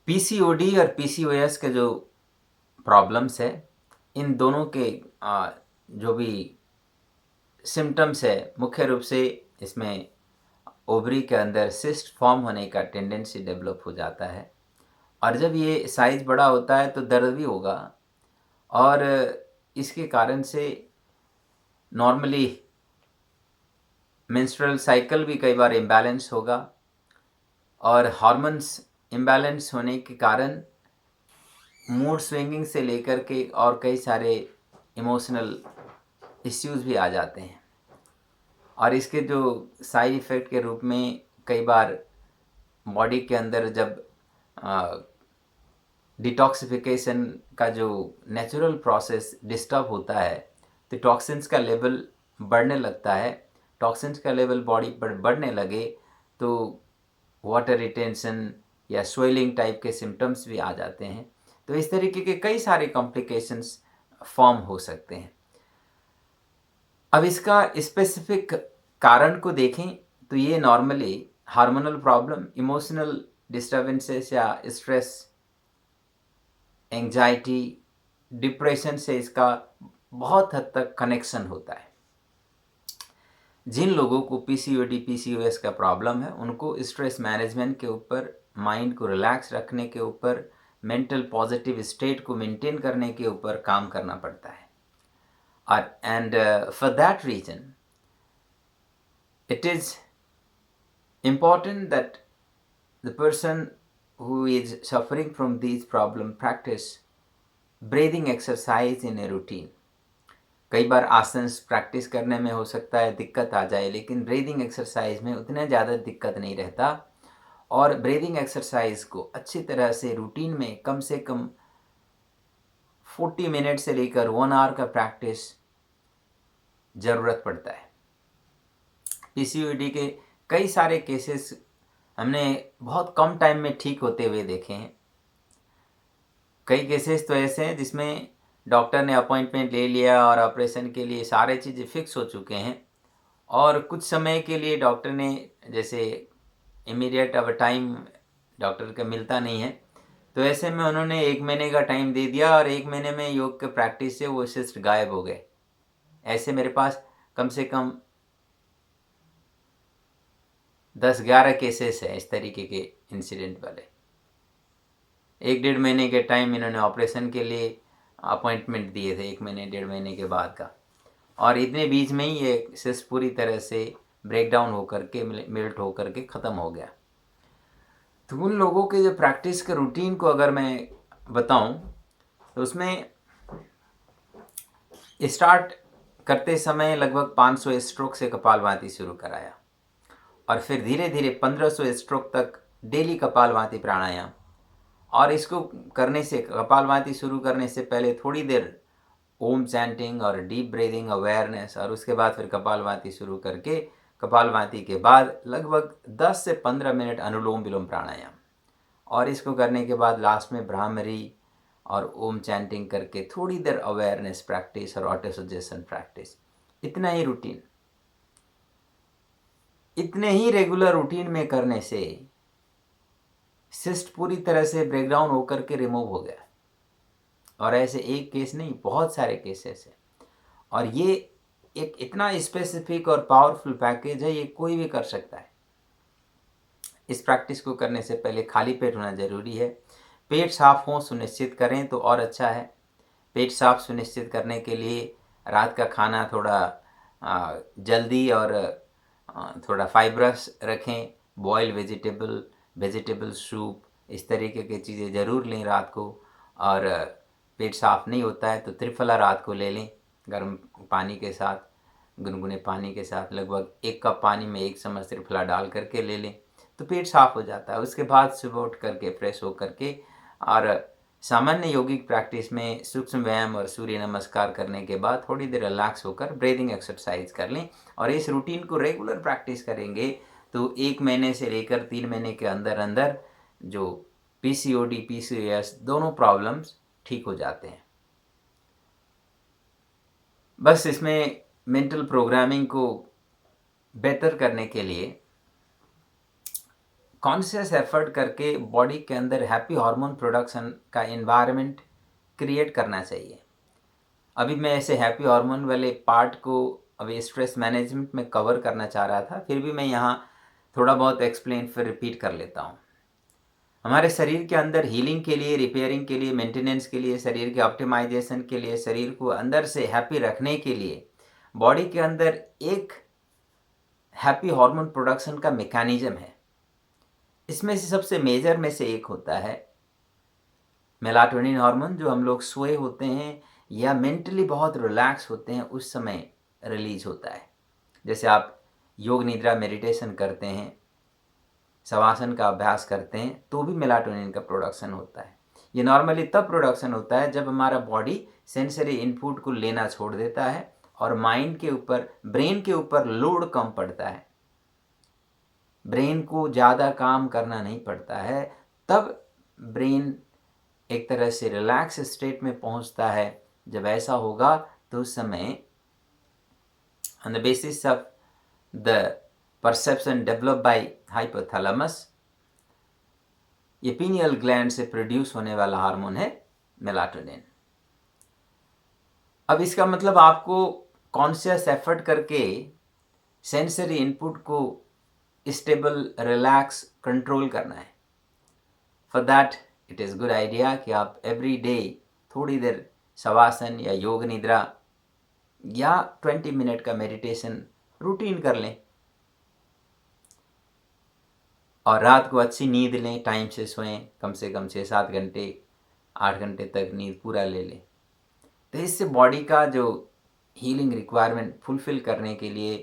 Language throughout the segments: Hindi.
पीसीओडी और पीसीओएस के जो प्रॉब्लम्स है, इन दोनों के जो भी सिम्टम्स है, मुख्य रूप से इसमें ओवरी के अंदर सिस्ट फॉर्म होने का टेंडेंसी डेवलप हो जाता है। और जब ये साइज बड़ा होता है तो दर्द भी होगा। और इसके कारण से नॉर्मली मेंस्ट्रुअल साइकिल भी कई बार इम्बैलेंस होगा। और हार्मोन्स इम्बैलेंस होने के कारण मूड स्विंगिंग से लेकर के और कई सारे इमोशनल इश्यूज भी आ जाते हैं। और इसके जो साइड इफ़ेक्ट के रूप में कई बार बॉडी के अंदर जब डिटॉक्सिफिकेशन का जो नेचुरल प्रोसेस डिस्टर्ब होता है तो टॉक्सिन्स का लेवल बढ़ने लगता है। टॉक्सिन्स का लेवल बॉडी पर बढ़ने लगे तो वाटर रिटेंशन या स्वेलिंग टाइप के सिम्टम्स भी आ जाते हैं। तो इस तरीके के कई सारे कॉम्प्लिकेशंस फॉर्म हो सकते हैं। अब इसका स्पेसिफिक कारण को देखें तो ये normally hormonal problem, emotional disturbances या स्ट्रेस, एंजाइटी, डिप्रेशन से इसका बहुत हद तक कनेक्शन होता है। जिन लोगों को पीसीओडी पीसीओएस का प्रॉब्लम है उनको स्ट्रेस मैनेजमेंट के ऊपर, माइंड को रिलैक्स रखने के ऊपर, मेंटल पॉजिटिव स्टेट को मेंटेन करने के ऊपर काम करना पड़ता है। और and for that reason it is important that the person who is suffering from these problem practice breathing exercise in a routine. कई बार आसन्स प्रैक्टिस करने में हो सकता है दिक्कत आ जाए, लेकिन ब्रीदिंग एक्सरसाइज में उतने ज़्यादा दिक्कत नहीं रहता। और ब्रीदिंग एक्सरसाइज को अच्छी तरह से रूटीन में कम से कम 40 मिनट से लेकर 1 आवर का प्रैक्टिस ज़रूरत पड़ता है। पीसीओडी के कई सारे केसेस हमने बहुत कम टाइम में ठीक होते हुए देखे हैं। कई केसेस तो ऐसे हैं जिसमें डॉक्टर ने अपॉइंटमेंट ले लिया और ऑपरेशन के लिए सारे चीज़ें फिक्स हो चुके हैं, और कुछ समय के लिए डॉक्टर ने, जैसे इमीडिएट अब टाइम डॉक्टर का मिलता नहीं है, तो ऐसे में उन्होंने 1 महीने का टाइम दे दिया और 1 महीने में योग के प्रैक्टिस से वो सिस्ट गायब हो गए। ऐसे मेरे पास कम से कम 10-11 केसेस हैं इस तरीके के इंसिडेंट वाले। 1-1.5 महीने के टाइम इन्होंने ऑपरेशन के लिए अपॉइंटमेंट दिए थे, 1 महीने 1.5 महीने के बाद का, और इतने बीच में ही ये सिस्ट पूरी तरह से ब्रेक डाउन होकर के, मेल्ट होकर के ख़त्म हो गया। तो उन लोगों के जो प्रैक्टिस के रूटीन को अगर मैं बताऊं तो उसमें स्टार्ट करते समय लगभग 500 स्ट्रोक से कपालभाति शुरू कराया, और फिर धीरे धीरे 1500 स्ट्रोक तक डेली कपालभाति प्राणायाम। और इसको करने से, कपालभाति शुरू करने से पहले थोड़ी देर ओम चैंटिंग और डीप ब्रीदिंग अवेयरनेस, और उसके बाद फिर कपालभाति शुरू करके कपालभाति के बाद लगभग 10 से 15 मिनट अनुलोम विलोम प्राणायाम, और इसको करने के बाद लास्ट में भ्रामरी और ओम चैंटिंग करके थोड़ी देर अवेयरनेस प्रैक्टिस और ऑटो सजेशन प्रैक्टिस। इतना ही रूटीन, इतने ही रेगुलर रूटीन में करने से सिस्ट पूरी तरह से ब्रेकडाउन होकर के रिमूव हो गया। और ऐसे एक केस नहीं, बहुत सारे केसेस हैं। और ये एक इतना स्पेसिफिक और पावरफुल पैकेज है, ये कोई भी कर सकता है। इस प्रैक्टिस को करने से पहले खाली पेट होना ज़रूरी है। पेट साफ हो सुनिश्चित करें तो और अच्छा है। पेट साफ सुनिश्चित करने के लिए रात का खाना थोड़ा जल्दी और थोड़ा फाइब्रस रखें। बॉयल वेजिटेबल सूप, इस तरीके की चीज़ें ज़रूर लें रात को। और पेट साफ़ नहीं होता है तो त्रिफला रात को ले लें, गर्म पानी के साथ, गुनगुने पानी के साथ। लगभग 1 कप पानी में 1 चम्मच त्रिफला डाल करके ले लें तो पेट साफ़ हो जाता है। उसके बाद सुबह उठ करके फ्रेश हो करके और सामान्य योगिक प्रैक्टिस में सूक्ष्म व्यायाम और सूर्य नमस्कार करने के बाद थोड़ी देर रिलैक्स होकर ब्रीदिंग एक्सरसाइज कर लें। और इस रूटीन को रेगुलर प्रैक्टिस करेंगे तो 1 महीने से लेकर 3 महीने के अंदर अंदर जो पीसीओडी पीसीओएस दोनों प्रॉब्लम्स ठीक हो जाते हैं। बस इसमें मेंटल प्रोग्रामिंग को बेहतर करने के लिए कॉन्शियस एफर्ट करके बॉडी के अंदर हैप्पी हार्मोन प्रोडक्शन का एनवायरनमेंट क्रिएट करना चाहिए। अभी मैं ऐसे हैप्पी हार्मोन वाले पार्ट को अभी स्ट्रेस मैनेजमेंट में कवर करना चाह रहा था, फिर भी मैं यहाँ थोड़ा बहुत एक्सप्लेन फिर रिपीट कर लेता हूँ। हमारे शरीर के अंदर हीलिंग के लिए, रिपेयरिंग के लिए, मेंटेनेंस के लिए, शरीर के ऑप्टिमाइजेशन के लिए, शरीर को अंदर से हैप्पी रखने के लिए बॉडी के अंदर एक हैप्पी हार्मोन प्रोडक्शन का मैकेनिज्म है। इसमें से सबसे मेजर में से एक होता है मेलाटोनिन हार्मोन, जो हम लोग सोए होते हैं या मेंटली बहुत रिलैक्स होते हैं उस समय रिलीज होता है। जैसे आप योग निद्रा मेडिटेशन करते हैं, शवासन का अभ्यास करते हैं, तो भी मेलाटोनिन का प्रोडक्शन होता है। ये नॉर्मली तब प्रोडक्शन होता है जब हमारा बॉडी सेंसरी इनपुट को लेना छोड़ देता है और माइंड के ऊपर, ब्रेन के ऊपर लोड कम पड़ता है, ब्रेन को ज़्यादा काम करना नहीं पड़ता है, तब ब्रेन एक तरह से रिलैक्स स्टेट में पहुंचता है। जब ऐसा होगा तो उस समय on the basis of the perception develop by hypothalamus, ये पीनियल ग्लैंड से प्रोड्यूस होने वाला हार्मोन है मेलाटोनिन। अब इसका मतलब आपको कॉन्शियस एफर्ट करके सेंसरी इनपुट को स्टेबल, रिलैक्स, कंट्रोल करना है। For that it is good idea कि आप एवरी डे थोड़ी देर शवासन या योग निद्रा या 20 मिनट का मेडिटेशन रूटीन कर लें और रात को अच्छी नींद लें, टाइम से सोएं, कम से कम 6-7 घंटे, 8 घंटे तक नींद पूरा ले लें। तो इससे बॉडी का जो हीलिंग रिक्वायरमेंट फुलफिल करने के लिए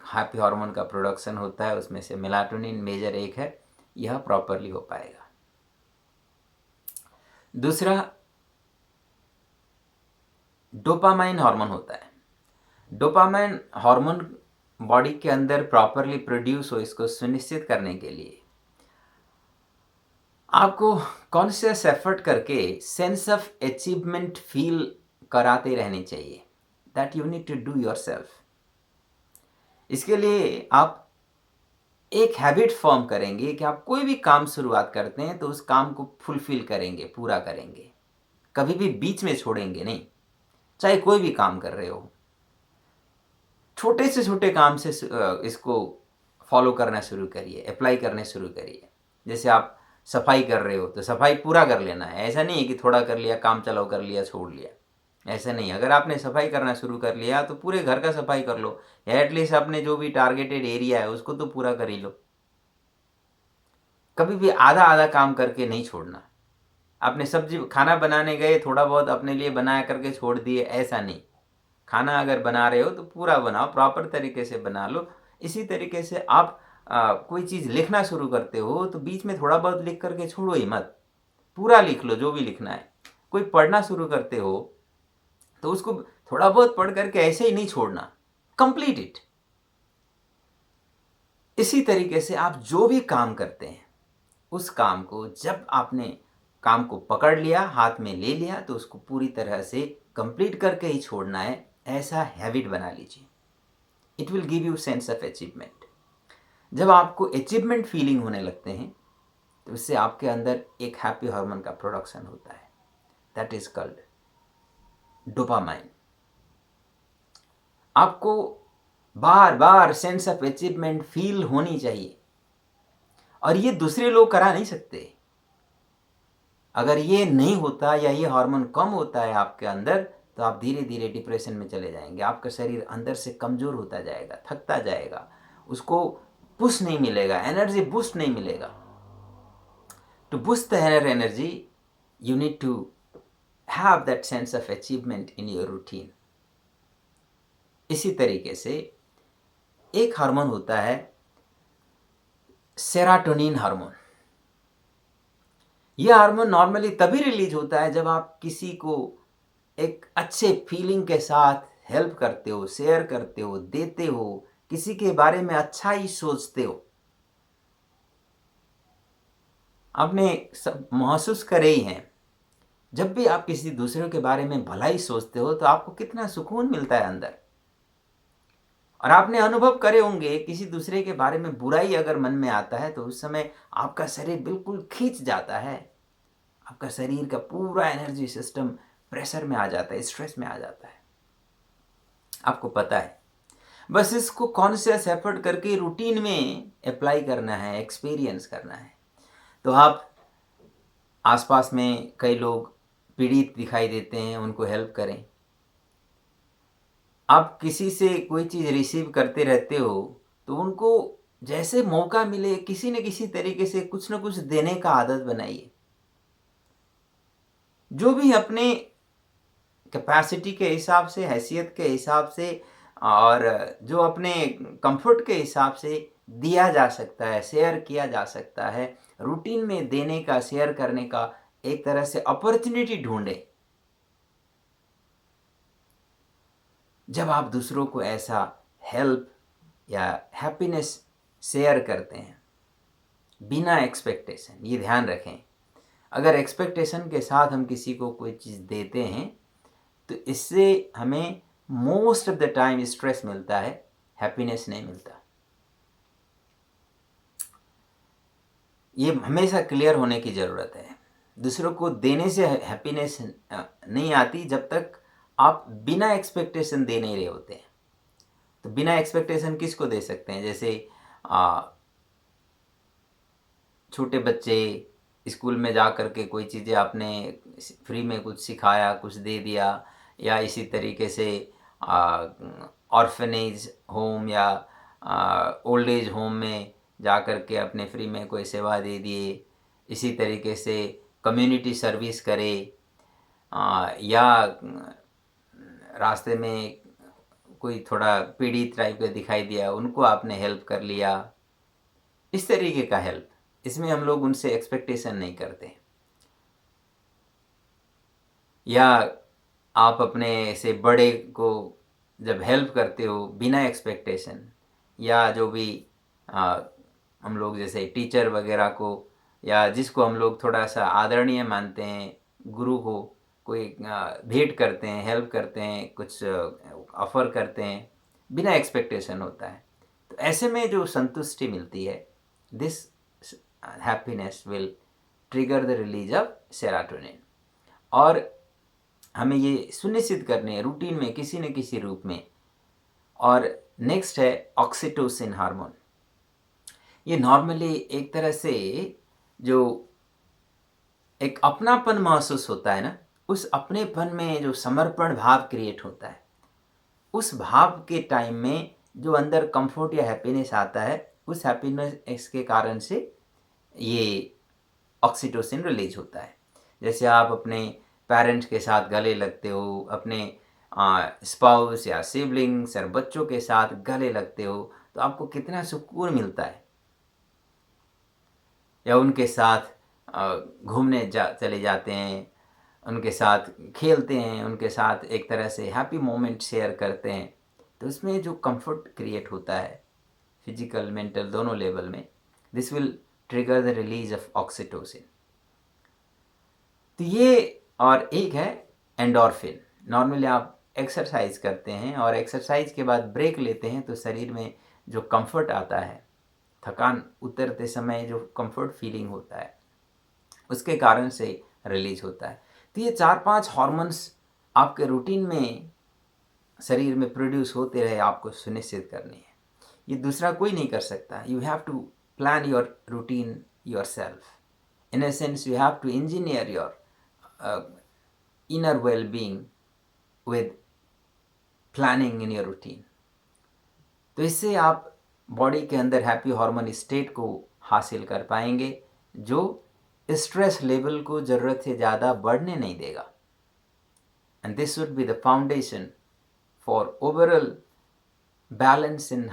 हैप्पी हार्मोन का प्रोडक्शन होता है, उसमें से मेलाटोनिन मेजर एक है, यह प्रॉपरली हो पाएगा। दूसरा डोपामाइन हार्मोन होता है। डोपामाइन हार्मोन बॉडी के अंदर प्रॉपरली प्रोड्यूस हो, इसको सुनिश्चित करने के लिए आपको कॉन्शियस एफर्ट करके सेंस ऑफ अचीवमेंट फील कराते रहने चाहिए। That you need to do yourself. इसके लिए आप एक हैबिट फॉर्म करेंगे कि आप कोई भी काम शुरुआत करते हैं तो उस काम को फुलफिल करेंगे, पूरा करेंगे, कभी भी बीच में छोड़ेंगे नहीं। चाहे कोई भी काम कर रहे हो, छोटे से छोटे काम से इसको फॉलो करना शुरू करिए, अप्लाई करने शुरू करिए। जैसे आप सफाई कर रहे हो तो सफाई पूरा कर लेना है। ऐसा नहीं है कि थोड़ा कर लिया, काम चलाओ कर लिया, छोड़ लिया, ऐसा नहीं। अगर आपने सफाई करना शुरू कर लिया तो पूरे घर का सफाई कर लो, या एटलीस्ट आपने जो भी टारगेटेड एरिया है उसको तो पूरा कर ही लो। कभी भी आधा आधा काम करके नहीं छोड़ना। आपने सब्जी खाना बनाने गए, थोड़ा बहुत अपने लिए बनाया करके छोड़ दिए, ऐसा नहीं। खाना अगर बना रहे हो तो पूरा बनाओ, प्रॉपर तरीके से बना लो। इसी तरीके से आप कोई चीज़ लिखना शुरू करते हो तो बीच में थोड़ा बहुत लिख करके छोड़ो ही मत, पूरा लिख लो जो भी लिखना है। कोई पढ़ना शुरू करते हो तो उसको थोड़ा बहुत पढ़ करके ऐसे ही नहीं छोड़ना, कंप्लीट इट। इसी तरीके से आप जो भी काम करते हैं उस काम को, जब आपने काम को पकड़ लिया, हाथ में ले लिया, तो उसको पूरी तरह से कंप्लीट करके ही छोड़ना है। ऐसा हैबिट बना लीजिए। It will give you sense of achievement. जब आपको अचीवमेंट फीलिंग होने लगते हैं तो उससे आपके अंदर एक हैप्पी हार्मोन का प्रोडक्शन होता है, दैट इज कॉल्ड डोपामाइन। आपको बार बार सेंस ऑफ अचीवमेंट फील होनी चाहिए, और ये दूसरे लोग करा नहीं सकते। अगर ये नहीं होता या ये हार्मोन कम होता है आपके अंदर, तो आप धीरे धीरे डिप्रेशन में चले जाएंगे। आपका शरीर अंदर से कमज़ोर होता जाएगा, थकता जाएगा, उसको पुश नहीं मिलेगा, एनर्जी बूस्ट नहीं मिलेगा। To boost the inner energy you need to have that sense of achievement in your routine. इसी तरीके से एक हार्मोन होता है सेरोटोनिन हार्मोन। यह हार्मोन नॉर्मली तभी रिलीज होता है जब आप किसी को एक अच्छे फीलिंग के साथ हेल्प करते हो, शेयर करते हो, देते हो, किसी के बारे में अच्छा ही सोचते हो। आपने सब महसूस करे ही हैं, जब भी आप किसी दूसरे के बारे में भला ही सोचते हो तो आपको कितना सुकून मिलता है अंदर। और आपने अनुभव करे होंगे, किसी दूसरे के बारे में बुराई अगर मन में आता है तो उस समय आपका शरीर बिल्कुल खींच जाता है, आपका शरीर का पूरा एनर्जी सिस्टम प्रेशर में आ जाता है, स्ट्रेस में आ जाता है। आपको पता है, बस इसको कॉन्शियस एफर्ट करके रूटीन में अप्लाई करना है, एक्सपीरियंस करना है। तो आप आसपास में कई लोग पीड़ित दिखाई देते हैं, उनको हेल्प करें। आप किसी से कोई चीज़ रिसीव करते रहते हो तो उनको जैसे मौका मिले किसी न किसी तरीके से कुछ न कुछ देने का आदत बनाइए। जो भी अपने कैपेसिटी के हिसाब से, हैसियत के हिसाब से और जो अपने कंफर्ट के हिसाब से दिया जा सकता है, शेयर किया जा सकता है, रूटीन में देने का, शेयर करने का एक तरह से अपॉर्चुनिटी ढूंढें। जब आप दूसरों को ऐसा हेल्प या हैप्पीनेस शेयर करते हैं बिना एक्सपेक्टेशन, ये ध्यान रखें, अगर एक्सपेक्टेशन के साथ हम किसी को कोई चीज़ देते हैं तो इससे हमें most of the time stress मिलता है, हैप्पीनेस नहीं मिलता। ये हमेशा क्लियर होने की ज़रूरत है। दूसरों को देने से हैप्पीनेस नहीं आती जब तक आप बिना एक्सपेक्टेशन दे नहीं रहे होते हैं। तो बिना एक्सपेक्टेशन किसको दे सकते हैं? जैसे छोटे बच्चे स्कूल में जा कर के कोई चीज़ें आपने फ्री में कुछ सिखाया, कुछ दे दिया, या इसी तरीके से ऑर्फनेज होम या ओल्ड एज होम में जा कर के अपने फ्री में कोई सेवा दे दिए। इसी तरीके से कम्युनिटी सर्विस करे, या रास्ते में कोई थोड़ा पीड़ित टाइप का दिखाई दिया, उनको आपने हेल्प कर लिया। इस तरीके का हेल्प, इसमें हम लोग उनसे एक्सपेक्टेशन नहीं करते। या आप अपने से बड़े को जब हेल्प करते हो बिना एक्सपेक्टेशन, या जो भी हम लोग जैसे टीचर वगैरह को, या जिसको हम लोग थोड़ा सा आदरणीय मानते हैं, गुरु को कोई भेंट करते हैं, हेल्प करते हैं, कुछ ऑफ़र करते हैं, बिना एक्सपेक्टेशन होता है। तो ऐसे में जो संतुष्टि मिलती है, this happiness will trigger the release of serotonin. और हमें ये सुनिश्चित करने हैं रूटीन में किसी न किसी रूप में। और नेक्स्ट है ऑक्सीटोसिन हार्मोन। ये नॉर्मली एक तरह से जो एक अपनापन महसूस होता है ना, उस अपनेपन में जो समर्पण भाव क्रिएट होता है, उस भाव के टाइम में जो अंदर कंफर्ट या हैप्पीनेस आता है, उस हैप्पीनेस के कारण से ये ऑक्सीटोसिन रिलीज होता है। जैसे आप अपने पेरेंट्स के साथ गले लगते हो, अपने स्पाउस या सिबलिंग्स या बच्चों के साथ गले लगते हो, तो आपको कितना सुकून मिलता है। या उनके साथ घूमने चले जाते हैं, उनके साथ खेलते हैं, उनके साथ एक तरह से हैप्पी मोमेंट शेयर करते हैं, तो उसमें जो कंफर्ट क्रिएट होता है फिजिकल मेंटल दोनों लेवल में, this will trigger the release of oxytocin. तो ये, और एक है एंडोर्फिन। नॉर्मली आप एक्सरसाइज करते हैं और एक्सरसाइज के बाद ब्रेक लेते हैं तो शरीर में जो कंफर्ट आता है, थकान उतरते समय जो कंफर्ट फीलिंग होता है, उसके कारण से रिलीज होता है। तो ये 4-5 हार्मोन्स आपके रूटीन में शरीर में प्रोड्यूस होते रहे, आपको सुनिश्चित करनी है। ये दूसरा कोई नहीं कर सकता। You have to plan your routine yourself. In a sense you have to engineer your inner well-being with planning in your routine। तो इससे आप बॉडी के अंदर हैप्पी हार्मोन स्टेट को हासिल कर पाएंगे, जो स्ट्रेस लेवल को ज़रूरत से ज़्यादा बढ़ने नहीं देगा। And this would be the foundation for overall balance in